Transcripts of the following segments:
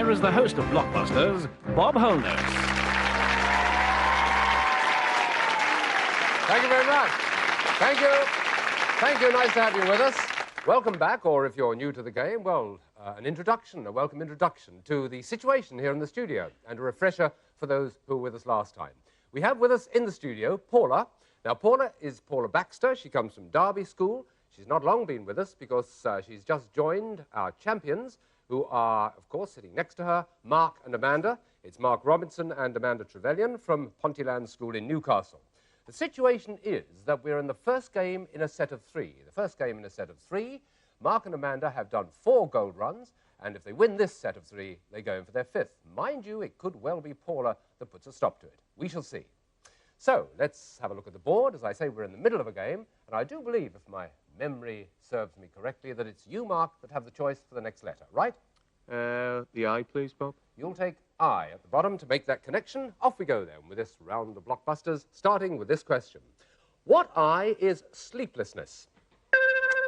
here is the host of Blockbusters, Bob Holness. Thank you very much. Thank you. Thank you. Nice to have you with us. Welcome back, or if you're new to the game, well, a welcome introduction to the situation here in the studio, and a refresher for those who were with us last time. We have with us in the studio Paula. Now, Paula is Paula Baxter. She comes from Derby School. She's not long been with us because she's just joined our champions, who are, of course, sitting next to her, Mark and Amanda. It's Mark Robinson and Amanda Trevelyan from Pontyland School in Newcastle. The situation is that we're in the first game in a set of three. The first game in a set of three, Mark and Amanda have done 4 gold runs, and if they win this set of 3, they go in for their 5th. Mind you, it could well be Paula that puts a stop to it. We shall see. So, let's have a look at the board. As I say, we're in the middle of a game, and I do believe, if my memory serves me correctly, that it's you, Mark, that have the choice for the next letter, right? The I, please, Bob. You'll take I at the bottom to make that connection. Off we go, then, with this round of Blockbusters, starting with this question. What I is sleeplessness?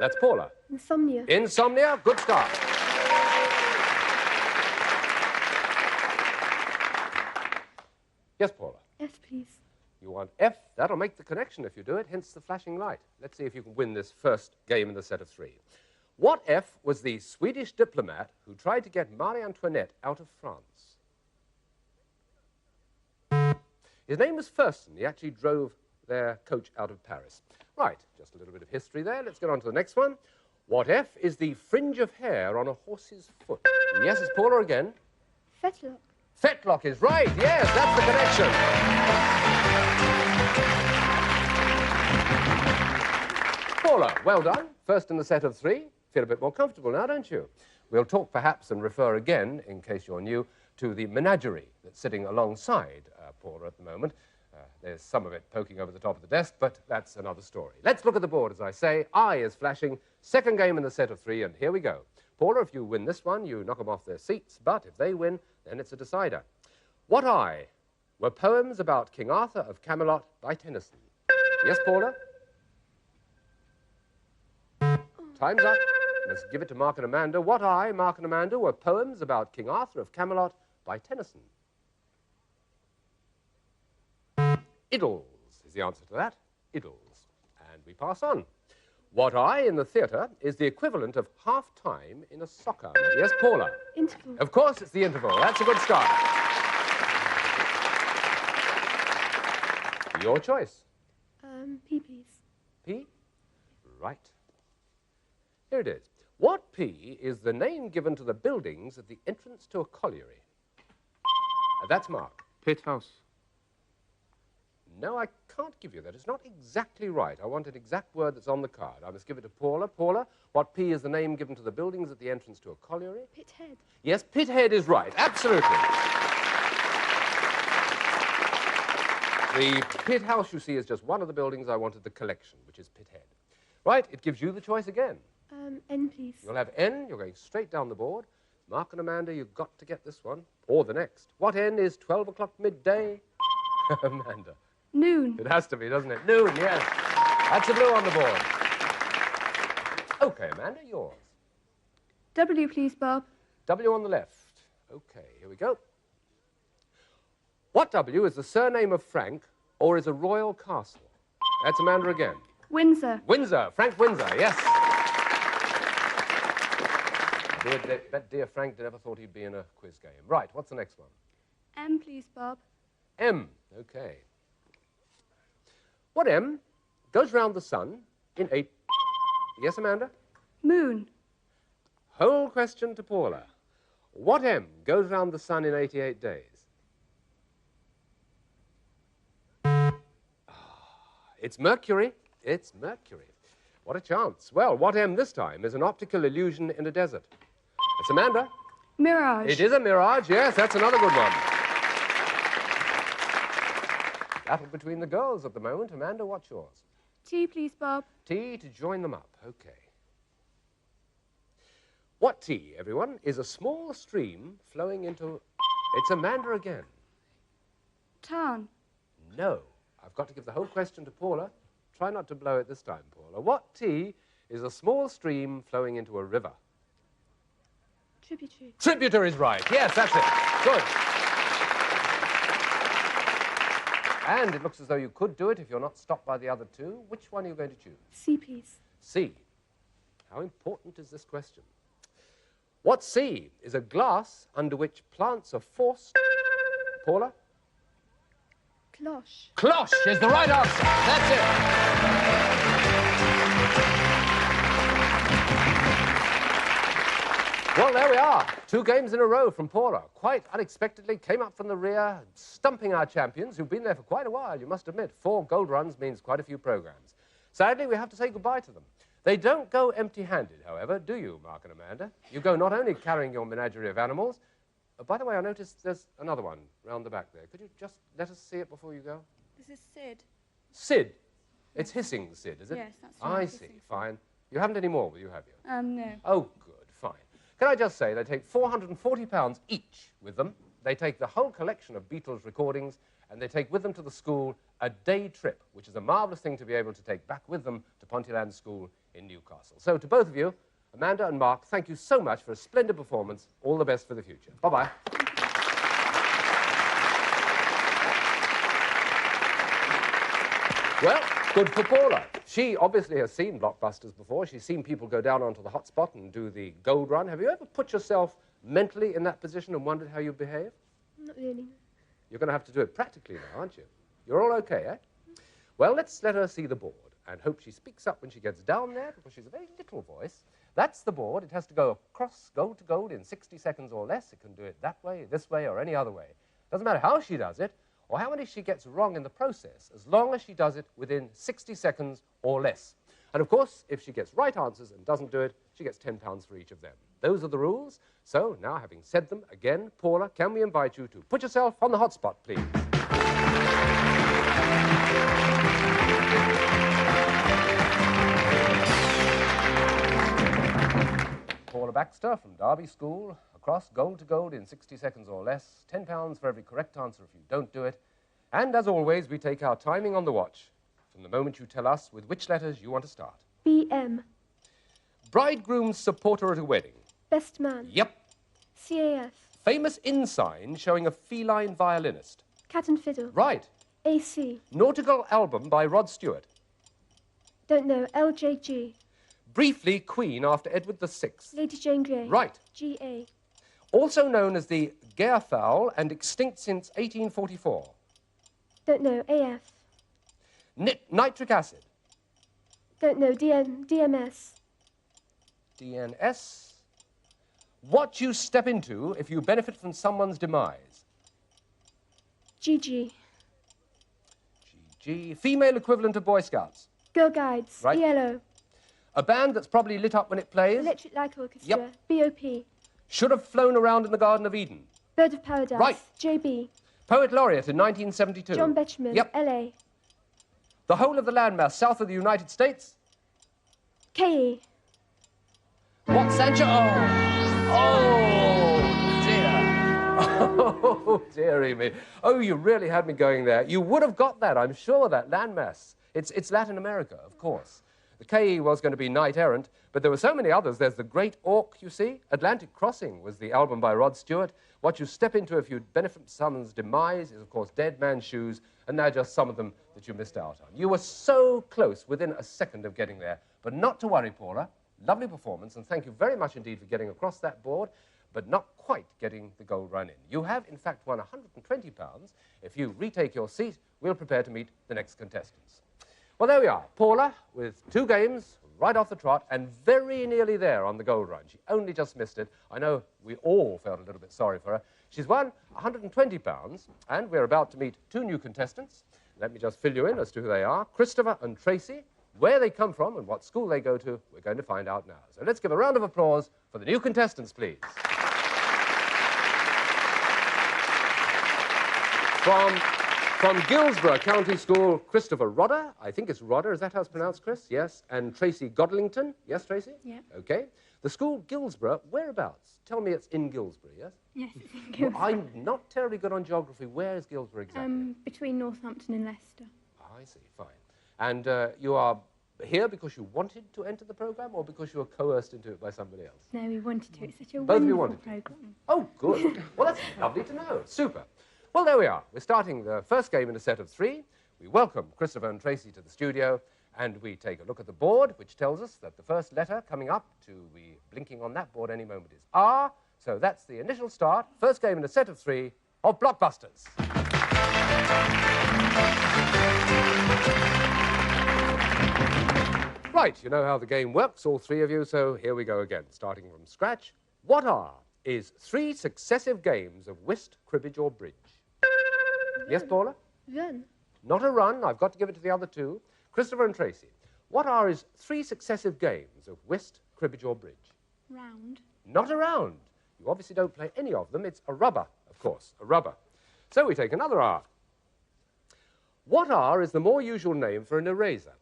That's Paula. Insomnia. Insomnia, good start. Yes, Paula? F, please. You want F? That'll make the connection if you do it, hence the flashing light. Let's see if you can win this first game in the set of 3. What F was the Swedish diplomat who tried to get Marie Antoinette out of France? His name was Fersen. He actually drove their coach out of Paris. Right, just a little bit of history there. Let's get on to the next one. What F is the fringe of hair on a horse's foot? Yes, it's Paula again. Fetlock. Fetlock is right, yes, that's the connection. Paula, well done. First in the set of 3. Feel a bit more comfortable now, don't you? We'll talk perhaps and refer again, in case you're new, to the menagerie that's sitting alongside Paula at the moment. There's some of it poking over the top of the desk, but that's another story. Let's look at the board, as I say. I is flashing. Second game in the set of 3, and here we go. Paula, if you win this one, you knock them off their seats, but if they win, then it's a decider. What I were poems about King Arthur of Camelot by Tennyson? Yes, Paula? Time's up. Let's give it to Mark and Amanda. What I, Mark and Amanda, were poems about King Arthur of Camelot by Tennyson? Idylls is the answer to that. Idylls. And we pass on. What I in the theatre is the equivalent of half-time in a soccer match. Yes, Paula? Interval. Of course, it's the interval. That's a good start. Your choice. P, please. P? Right. Here it is. What P is the name given to the buildings at the entrance to a colliery? That's Mark. Pit House. No, I can't give you that. It's not exactly right. I want an exact word that's on the card. I must give it to Paula. Paula, what P is the name given to the buildings at the entrance to a colliery? Pithead. Yes, Pithead is right. Absolutely. The Pit House, you see, is just one of the buildings I wanted the collection, which is Pithead. Right, it gives you the choice again. N, please. You'll have N. You're going straight down the board. Mark and Amanda, you've got to get this one, or the next. What N is 12 o'clock midday? Amanda. Noon. It has to be, doesn't it? Noon, yes. That's a blue on the board. Okay, Amanda, yours. W, please, Bob. W on the left. Okay, here we go. What W is the surname of Frank or is a royal castle? That's Amanda again. Windsor. Windsor. Frank Windsor, yes. Bet dear Frank never thought he'd be in a quiz game. Right, what's the next one? M, please, Bob. M. Okay. What M goes round the sun in 8... Yes, Amanda? Moon. Whole question to Paula. What M goes round the sun in 88 days? It's Mercury. It's Mercury. What a chance. Well, what M this time is an optical illusion in a desert? It's Amanda. Mirage. It is a mirage, yes, that's another good one. Battle between the girls at the moment. Amanda, what's yours? T, please, Bob. T to join them up. Okay. What T, everyone, is a small stream flowing into... It's Amanda again. Tarn. No. I've got to give the whole question to Paula. Try not to blow it this time, Paula. What T is a small stream flowing into a river? Tributary. Tributary is right. Yes, that's it. Good. And it looks as though you could do it if you're not stopped by the other two. Which one are you going to choose? C, please. C. How important is this question? What C is a glass under which plants are forced... Paula? Cloche. Cloche is the right answer. That's it. Well, there we are. 2 games in a row from Paula. Quite unexpectedly, came up from the rear, stumping our champions, who've been there for quite a while, you must admit. 4 gold runs means quite a few programs. Sadly, we have to say goodbye to them. They don't go empty-handed, however, do you, Mark and Amanda? You go not only carrying your menagerie of animals... by the way, I noticed there's another one round the back there. Could you just let us see it before you go? This is Sid. Sid? It's hissing Sid, is it? Yes, that's right. I see, fine. You haven't any more, will you, have you? No. Oh, good, fine. Can I just say they take £440 each with them. They take the whole collection of Beatles recordings, and they take with them to the school a day trip, which is a marvellous thing to be able to take back with them to Pontyland School in Newcastle. So to both of you, Amanda and Mark, thank you so much for a splendid performance. All the best for the future. Bye-bye. Well, good for Paula. She obviously has seen Blockbusters before. She's seen people go down onto the hotspot and do the gold run. Have you ever put yourself mentally in that position and wondered how you behave? Not really. You're going to have to do it practically now, aren't you? You're all okay, eh? Well, let's let her see the board and hope she speaks up when she gets down there, because she's a very little voice. That's the board. It has to go across gold to gold in 60 seconds or less. It can do it that way, this way, or any other way. Doesn't matter how she does it or how many she gets wrong in the process, as long as she does it within 60 seconds or less. And, of course, if she gets right answers and doesn't do it, she gets £10 for each of them. Those are the rules. So, now, having said them, again, Paula, can we invite you to put yourself on the hotspot, please? Paula Baxter from Derby School, across gold to gold in 60 seconds or less, £10 for every correct answer if you don't do it. And as always, we take our timing on the watch from the moment you tell us with which letters you want to start. BM. Bridegroom's supporter at a wedding. Best man. Yep. CAF. Famous inn sign showing a feline violinist. Cat and Fiddle. Right. AC. Nautical album by Rod Stewart. Don't know. LJG. Briefly Queen after Edward VI. Lady Jane Grey. Right. GA. Also known as the Gairfowl and extinct since 1844. Don't know. AF. Nitric acid. Don't know. DMS. DNS. What you step into if you benefit from someone's demise. GG. GG. Female equivalent of Boy Scouts. Girl Guides. Right. ELO. A band that's probably lit up when it plays. Electric Light Orchestra. Yep. BOP. Should have flown around in the Garden of Eden. Bird of Paradise. Right. JB. Poet laureate in 1972. John Betjeman. Yep. LA. The whole of the landmass south of the United States. KE. What Sancho? Oh, dear. Oh, dearie me. Oh, you really had me going there. You would have got that, I'm sure, that landmass. It's Latin America, of course. The KE was going to be Knight Errant, but there were so many others. There's The Great Auk, you see. Atlantic Crossing was the album by Rod Stewart. What you step into if you benefit from someone's demise is, of course, Dead Man's Shoes, and now just some of them that you missed out on. You were so close, within a second of getting there. But not to worry, Paula. Lovely performance, and thank you very much indeed for getting across that board, but not quite getting the gold run in. You have, in fact, won £120. If you retake your seat, we'll prepare to meet the next contestants. Well, there we are. Paula, with 2 games, right off the trot, and very nearly there on the gold run. She only just missed it. I know we all felt a little bit sorry for her. She's won £120, and we're about to meet 2 new contestants. Let me just fill you in as to who they are. Christopher and Tracy. Where they come from and what school they go to, we're going to find out now. So let's give a round of applause for the new contestants, please. From Guilsborough County School, Christopher Rodder. I think it's Rodder. Is that how it's pronounced, Chris? Yes. And Tracy Godlington. Yes, Tracy? Yeah. Okay. The school, Guilsborough, whereabouts? Tell me it's in Guilsborough, yes? Yes, it's in Guildford. Well, I'm not terribly good on geography. Where is Guilsborough exactly? Between Northampton and Leicester. I see. Fine. And you are here because you wanted to enter the programme or because you were coerced into it by somebody else? No, we wanted to. It's such a Both of you wonderful wanted to. programme. Oh, good. Well, that's lovely to know. Super. Well, there we are. We're starting the first game in a set of 3. We welcome Christopher and Tracy to the studio, and we take a look at the board, which tells us that the first letter coming up to be blinking on that board any moment is R. So that's the initial start. First game in a set of 3 of Blockbusters. Right, you know how the game works, all 3 of you, so here we go again, starting from scratch. What is 3 successive games of whist, cribbage, or bridge? Yes, Paula? Run. Not a run. I've got to give it to the other 2. Christopher and Tracy. What is 3 successive games of whist, cribbage, or bridge? Round. Not a round. You obviously don't play any of them. It's a rubber, of course, a rubber. So we take another R. What R is the more usual name for an eraser?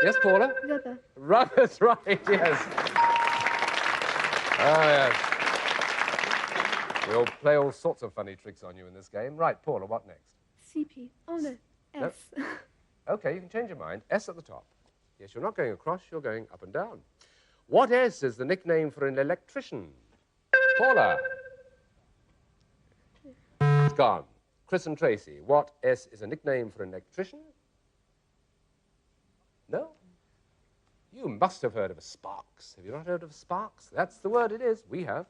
Yes, Paula? Rubber. Rubber's right, yes. Ah, yes. We'll play all sorts of funny tricks on you in this game. Right, Paula, what next? CP. Oh, no. S. Okay, you can change your mind. S at the top. Yes, you're not going across, you're going up and down. What S is the nickname for an electrician? Paula. It's gone. Chris and Tracy, what S is a nickname for an electrician? No? You must have heard of a sparks. Have you not heard of sparks? That's the word it is. We have.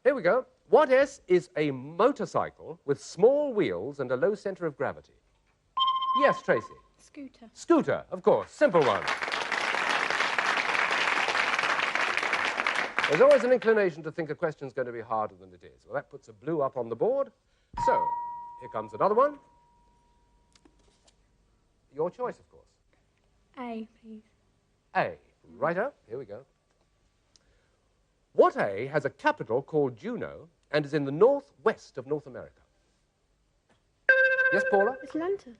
Here we go. What S is a motorcycle with small wheels and a low centre of gravity? Yes, Tracy. Scooter. Scooter, of course. Simple one. There's always an inclination to think a question's going to be harder than it is. Well, that puts a blue up on the board. So, here comes another one. Your choice, of course. A, please. A. Righto. Here we go. What A has a capital called Juneau and is in the northwest of North America? Yes, Paula? Atlanta.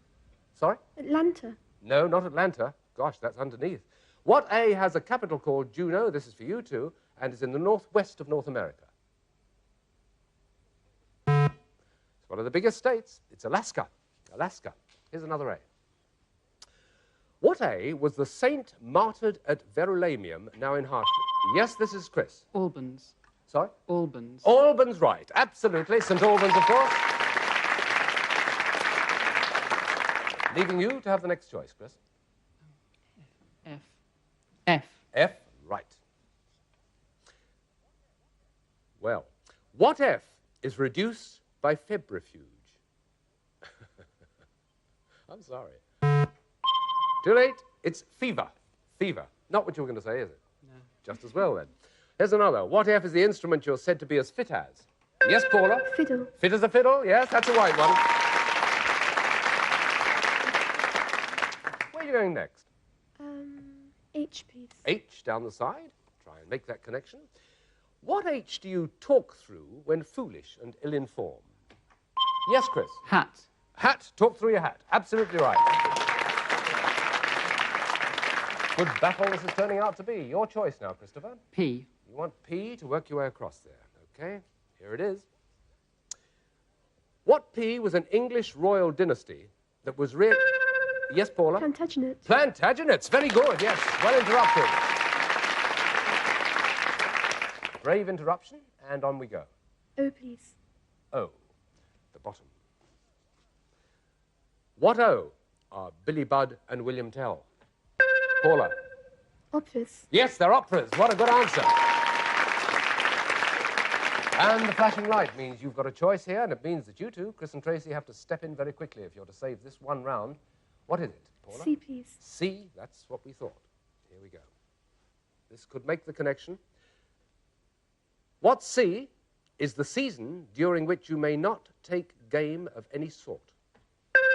Sorry? Atlanta. No, not Atlanta. Gosh, that's underneath. What A has a capital called Juneau, this is for you two, and is in the northwest of North America? It's one of the biggest states. It's Alaska. Alaska. Here's another A. What A was the saint martyred at Verulamium, now in Hartford? Yes, this is Chris. Albans. Sorry? Albans. Albans, right. Absolutely. St. Albans, of course. Leaving you to have the next choice, Chris. F. F. F, right. Well, what F is reduced by febrifuge? I'm sorry. Too late. It's fever. Fever. Not what you were going to say, is it? No. Just as well, then. Here's another. What F is the instrument you're said to be as fit as? Yes, Paula? Fiddle. Fit as a fiddle? Yes, that's a right one. Where are you going next? H, please. H down the side. Try and make that connection. What H do you talk through when foolish and ill-informed? Yes, Chris? Hat. Hat. Talk through your hat. Absolutely right. Good battle this is turning out to be. Your choice now, Christopher. P. You want P to work your way across there. Okay, here it is. What P was an English royal dynasty that was really... Yes, Paula? Plantagenet. Plantagenets. Very good, yes. Well interrupted. Brave interruption, and on we go. O, please. O, the bottom. What O are Billy Budd and William Tell? Paula? Operas. Yes, they're operas. What a good answer. And the flashing light means you've got a choice here, and it means that you two, Chris and Tracy, have to step in very quickly if you're to save this one round. What is it, Paula? C, please. C, that's what we thought. Here we go. This could make the connection. What C is the season during which you may not take game of any sort?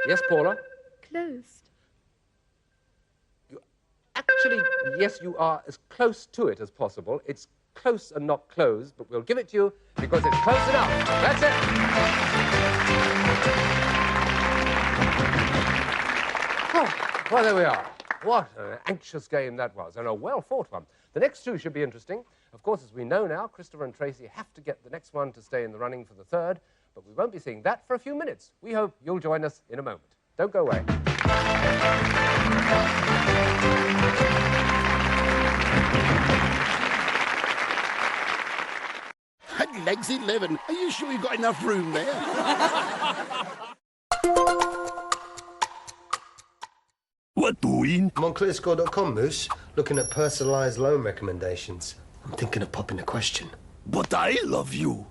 Yes, Paula? Closed. Actually, yes, you are as close to it as possible. It's close and not closed, but we'll give it to you because it's close enough. That's it. Oh, well, there we are. What an anxious game that was, and a well-fought one. The next two should be interesting. Of course, as we know now, Christopher and Tracy have to get the next one to stay in the running for the third, but we won't be seeing that for a few minutes. We hope you'll join us in a moment. Don't go away. Legs 11. Are you sure you've got enough room there? What doing? I'm on clearscore.com, Moose, looking at personalised loan recommendations. I'm thinking of popping a question. But I love you.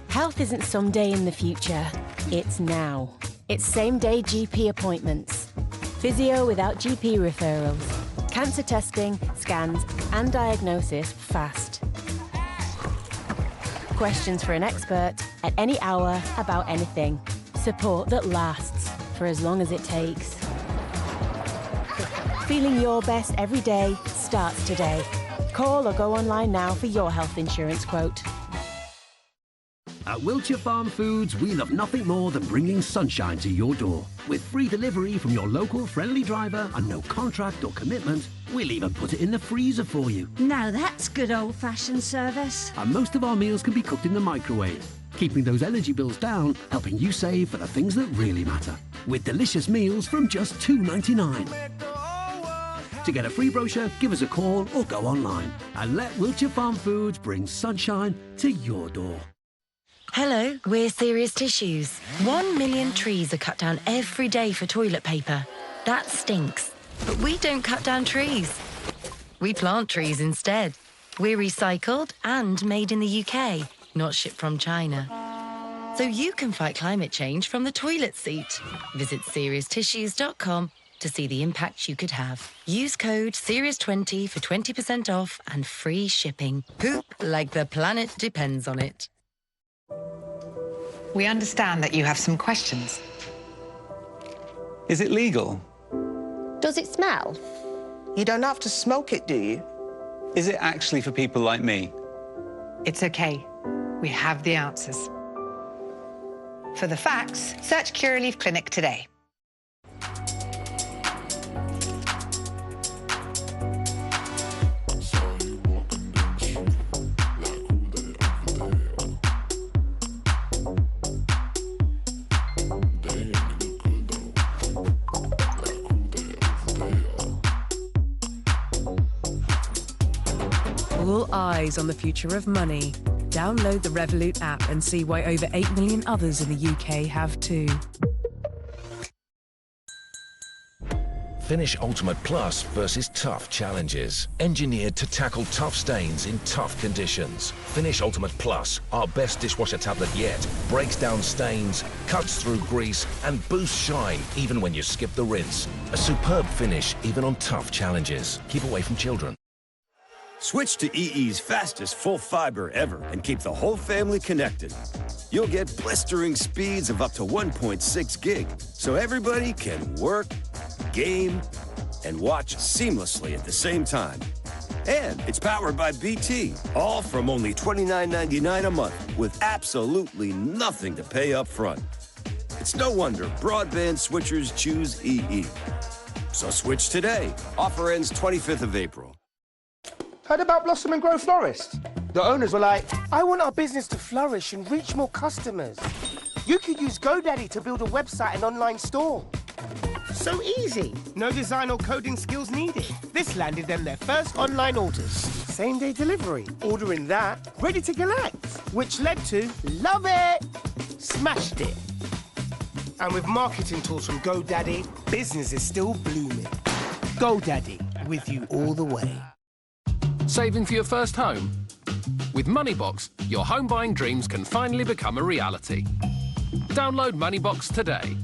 Health isn't someday in the future, it's now. It's same-day GP appointments. Physio without GP referrals. Cancer testing, scans and diagnosis fast. Questions for an expert at any hour about anything. Support that lasts for as long as it takes. Feeling your best every day starts today. Call or go online now for your health insurance quote. At Wiltshire Farm Foods, we love nothing more than bringing sunshine to your door. With free delivery from your local friendly driver and no contract or commitment, we'll even put it in the freezer for you. Now that's good old-fashioned service. And most of our meals can be cooked in the microwave, keeping those energy bills down, helping you save for the things that really matter. With delicious meals from just $2.99. To get a free brochure, give us a call or go online and let Wiltshire Farm Foods bring sunshine to your door. Hello, we're Serious Tissues. 1 million trees are cut down every day for toilet paper. That stinks. But we don't cut down trees. We plant trees instead. We're recycled and made in the UK, not shipped from China. So you can fight climate change from the toilet seat. Visit SeriousTissues.com to see the impact you could have. Use code SERIOUS20 for 20% off and free shipping. Poop like the planet depends on it. We understand that you have some questions. Is it legal? Does it smell? You don't have to smoke it, do you? Is it actually for people like me? It's okay. We have the answers. For the facts, search Curaleaf Clinic today. All eyes on the future of money. Download the Revolut app and see why over 8 million others in the UK have too. Finish Ultimate Plus versus tough challenges. Engineered to tackle tough stains in tough conditions. Finish Ultimate Plus, our best dishwasher tablet yet, breaks down stains, cuts through grease, and boosts shine even when you skip the rinse. A superb finish even on tough challenges. Keep away from children. Switch to EE's fastest full fiber ever and keep the whole family connected. You'll get blistering speeds of up to 1.6 gig, so everybody can work, game, and watch seamlessly at the same time. And it's powered by BT, all from only $29.99 a month with absolutely nothing to pay up front. It's no wonder broadband switchers choose EE. So switch today. Offer ends 25th of April. Heard about Blossom and Grow Florist? The owners were like, I want our business to flourish and reach more customers. You could use GoDaddy to build a website and online store. So easy. No design or coding skills needed. This landed them their first online orders. Same-day delivery. Ordering that, ready to collect. Which led to, love it, smashed it. And with marketing tools from GoDaddy, business is still blooming. GoDaddy, with you all the way. Saving for your first home? With Moneybox, your home buying dreams can finally become a reality. Download Moneybox today.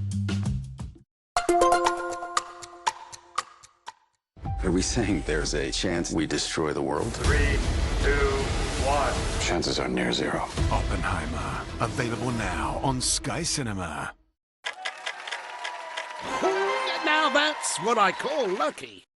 Are we saying there's a chance we destroy the world? 3, 2, 1. Chances are near zero. Oppenheimer, available now on Sky Cinema. Now that's what I call lucky.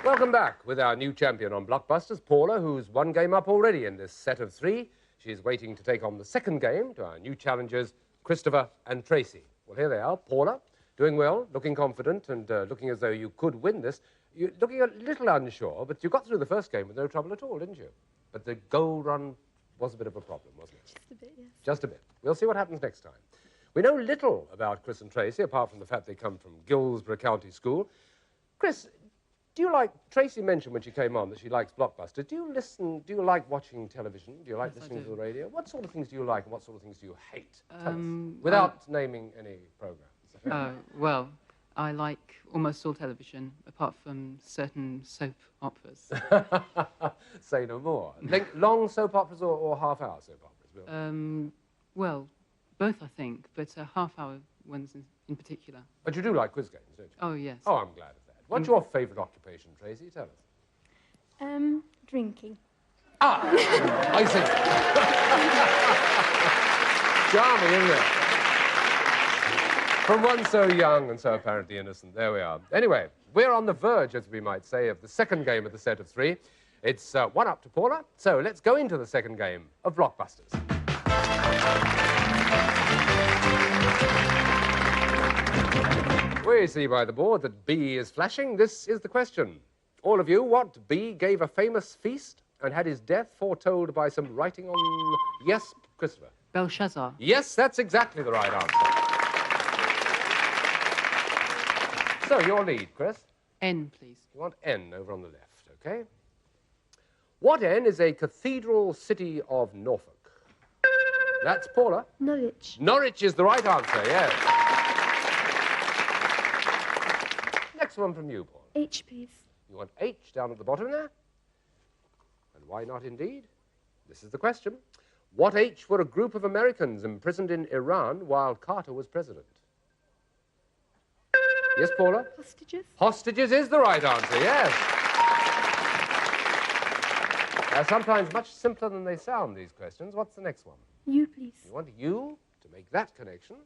Welcome back with our new champion on Blockbusters, Paula, who's one game up already in this set of 3. She's waiting to take on the second game to our new challengers, Christopher and Tracy. Well, here they are. Paula, doing well, looking confident, and looking as though you could win this. You're looking a little unsure, but you got through the first game with no trouble at all, didn't you? But the goal run was a bit of a problem, wasn't it? Just a bit, yes. Just a bit. We'll see what happens next time. We know little about Chris and Tracy, apart from the fact they come from Guilsborough County School. Chris, do you like... Tracy mentioned when she came on that she likes Blockbusters. Do you listen... Do you like watching television? Do you like listening to the radio? What sort of things do you like and what sort of things do you hate? Tell us, without naming any programmes. Well, I like almost all television, apart from certain soap operas. Say no more. Long soap operas or half-hour soap operas? Well, both, I think, but half-hour ones in particular. But you do like quiz games, don't you? Oh, yes. Oh, I'm glad of that. What's your favourite occupation, Tracy? Tell us. Drinking. Ah! I see. Charming, isn't it? From one so young and so apparently innocent. There we are. Anyway, we're on the verge, as we might say, of the second game of the set of three. It's 1-up to Paula, so let's go into the second game of Blockbusters. We see by the board that B is flashing. This is the question. All of you, what B gave a famous feast and had his death foretold by some writing on... Yes, Christopher? Belshazzar. Yes, that's exactly the right answer. So, your lead, Chris? N, please. You want N over on the left, OK? What N is a cathedral city of Norfolk? That's Paula. Norwich. Norwich is the right answer, yes. Next one from you, Paula. H, please. You want H down at the bottom there? And why not indeed? This is the question. What H were a group of Americans imprisoned in Iran while Carter was president? Yes, Paula? Hostages. Hostages is the right answer, yes. They're sometimes much simpler than they sound, these questions. What's the next one? U, please. You want U to make that connection.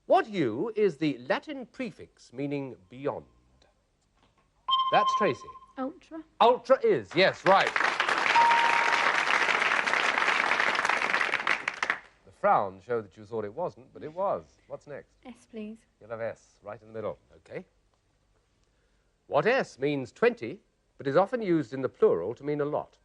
What U is the Latin prefix meaning beyond? That's Tracy. Ultra. Ultra is, yes, right. The frown showed that you thought it wasn't, but it was. What's next? S, please. You'll have S, right in the middle, OK. What S means 20, but is often used in the plural to mean a lot?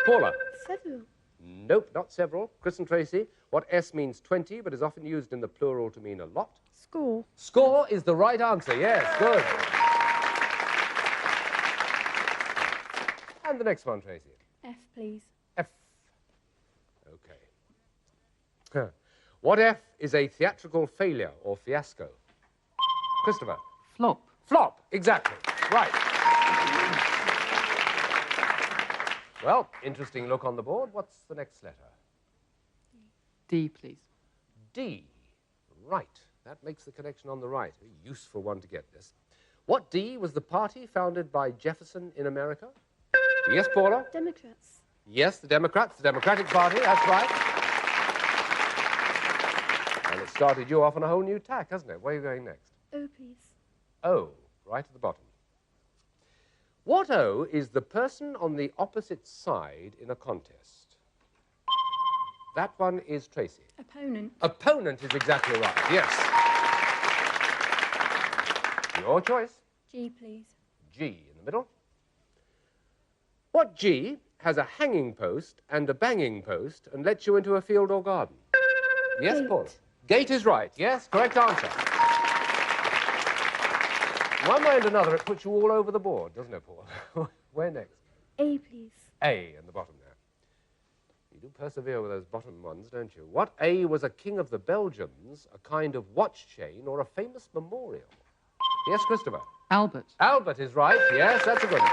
Paula. Several. Nope, not several. Chris and Tracy. What S means 20, but is often used in the plural to mean a lot? Score. Score is the right answer, yes, good. And the next one, Tracy. F, please. F. OK. What F is a theatrical failure or fiasco? Christopher. Flop. Flop, exactly. Right. Well, interesting look on the board. What's the next letter? D, please. D. Right. That makes the connection on the right. A useful one to get this. What D was the party founded by Jefferson in America? Yes, Paula? Democrats. Yes, the Democrats, the Democratic Party, that's right. And it started you off on a whole new tack, hasn't it? Where are you going next? O, please. O, right at the bottom. What O is the person on the opposite side in a contest? That one is Tracy. Opponent. Opponent is exactly right, yes. Your choice. G, please. G in the middle. What G has a hanging post and a banging post and lets you into a field or garden? Yes, Gate. Paul? Gate is right. Yes, correct answer. One way and another, it puts you all over the board, doesn't it, Paul? Where next? A, please. A in the bottom there. You do persevere with those bottom ones, don't you? What A was a king of the Belgians, a kind of watch chain, or a famous memorial? Yes, Christopher? Albert. Albert is right. Yes, that's a good one.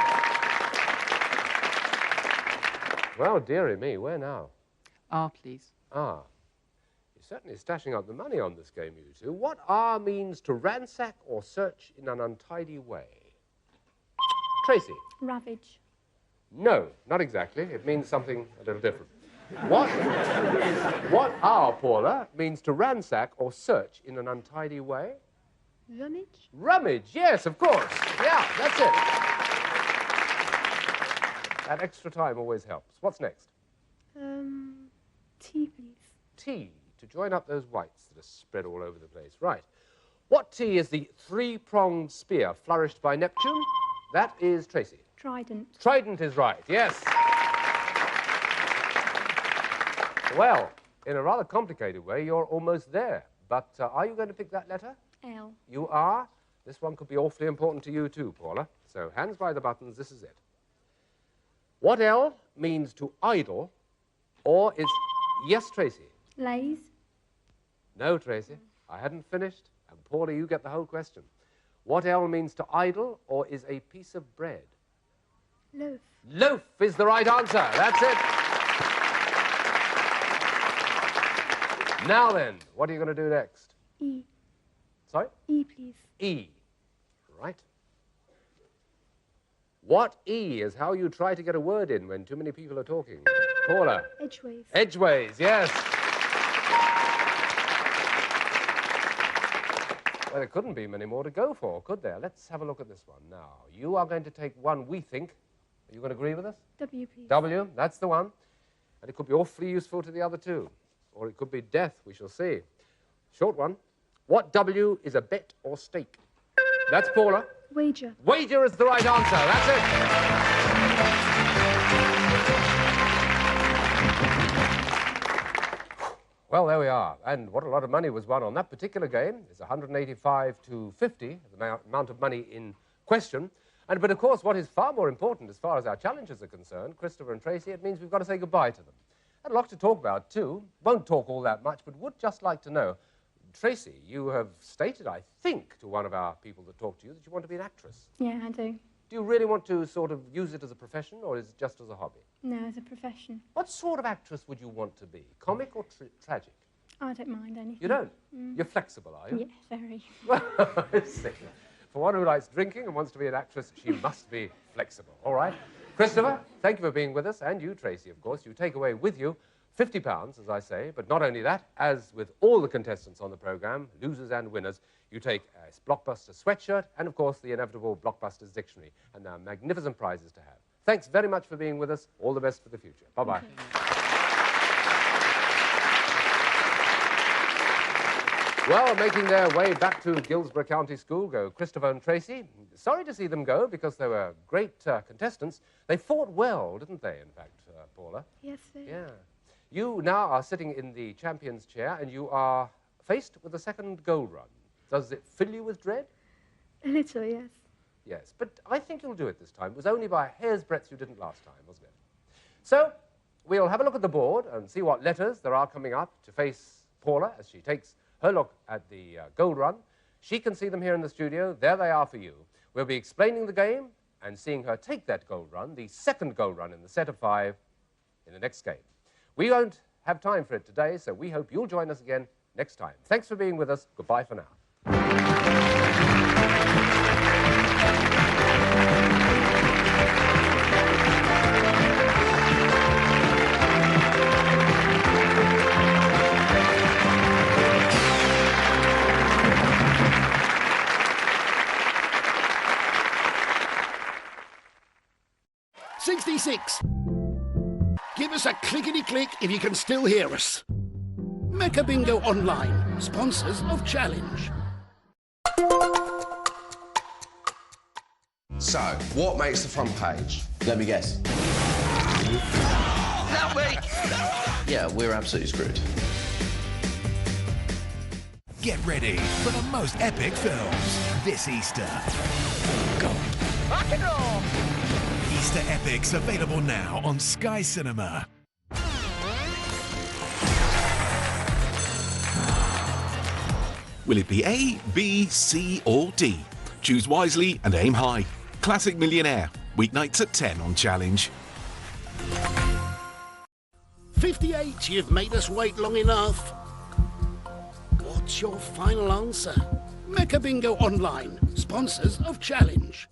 Well, dearie me, where now? R, please. R. You're certainly stashing up the money on this game, you two. What R means to ransack or search in an untidy way? Tracy? Ravage. No, not exactly. It means something a little different. What R, Paula, means to ransack or search in an untidy way? Rummage. Rummage, yes, of course. Yeah, that's it. That extra time always helps. What's next? T, please. T, to join up those whites that are spread all over the place. Right. What T is the three-pronged spear flourished by Neptune? That is Tracy. Trident. Trident is right, yes. Well, in a rather complicated way, you're almost there. But are you going to pick that letter? L. You are. This one could be awfully important to you too, Paula. So hands by the buttons, this is it. What L means to idle, or is... Yes, Tracy? Lays. No, Tracy. I hadn't finished. And Paula, you get the whole question. What L means to idle, or is a piece of bread? Loaf. Loaf is the right answer. That's it. Now then, what are you going to do next? E. Sorry? E, please. E. Right. What E is how you try to get a word in when too many people are talking? Paula. Edgeways. Edgeways, yes. Well, there couldn't be many more to go for, could there? Let's have a look at this one now. You are going to take one we think. Are you going to agree with us? W, please. W, that's the one. And it could be awfully useful to the other two. Or it could be death, we shall see. Short one. What W is a bet or stake? That's Paula. Wager. Wager is the right answer. That's it. Well, there we are. And what a lot of money was won on that particular game. It's 185 to 50, the amount of money in question. But of course, what is far more important as far as our challenges are concerned, Christopher and Tracy, it means we've got to say goodbye to them. Had a lot to talk about, too. Won't talk all that much, but would just like to know, Tracy, you have stated, I think, to one of our people that talked to you that you want to be an actress. Yeah, I do. Do you really want to sort of use it as a profession, or is it just as a hobby? No, as a profession. What sort of actress would you want to be? Comic or tragic? I don't mind anything. You don't? Mm. You're flexible, are you? Yeah, very. Well, I see. For one who likes drinking and wants to be an actress, she must be flexible. All right? Christopher, thank you for being with us, and you, Tracy, of course. You take away with you £50, as I say, but not only that, as with all the contestants on the programme, losers and winners, you take a Blockbuster sweatshirt and, of course, the inevitable Blockbusters dictionary, and they're magnificent prizes to have. Thanks very much for being with us. All the best for the future. Bye-bye. Well, making their way back to Guilsborough County School go Christopher and Tracy. Sorry to see them go because they were great contestants. They fought well, didn't they, in fact, Paula? Yes, they Yeah. You now are sitting in the champion's chair and you are faced with a second goal run. Does it fill you with dread? A little, yes. Yes, but I think you'll do it this time. It was only by a hair's breadth you didn't last time, wasn't it? So, we'll have a look at the board and see what letters there are coming up to face Paula as she takes her look at the goal run. She can see them here in the studio. There they are for you. We'll be explaining the game and seeing her take that goal run, the second goal run in the set of 5, in the next game. We won't have time for it today, so we hope you'll join us again next time. Thanks for being with us. Goodbye for now. Give us a clickety-click if you can still hear us. Mecha Bingo Online, sponsors of Challenge. So, what makes the front page? Let me guess. Help me! Yeah, we're absolutely screwed. Get ready for the most epic films this Easter. Go. Rock and roll! Easter Epics available now on Sky Cinema. Will it be A, B, C or D? Choose wisely and aim high. Classic Millionaire, weeknights at 10 on Challenge. 58, you've made us wait long enough. What's your final answer? Mecha Bingo Online, sponsors of Challenge.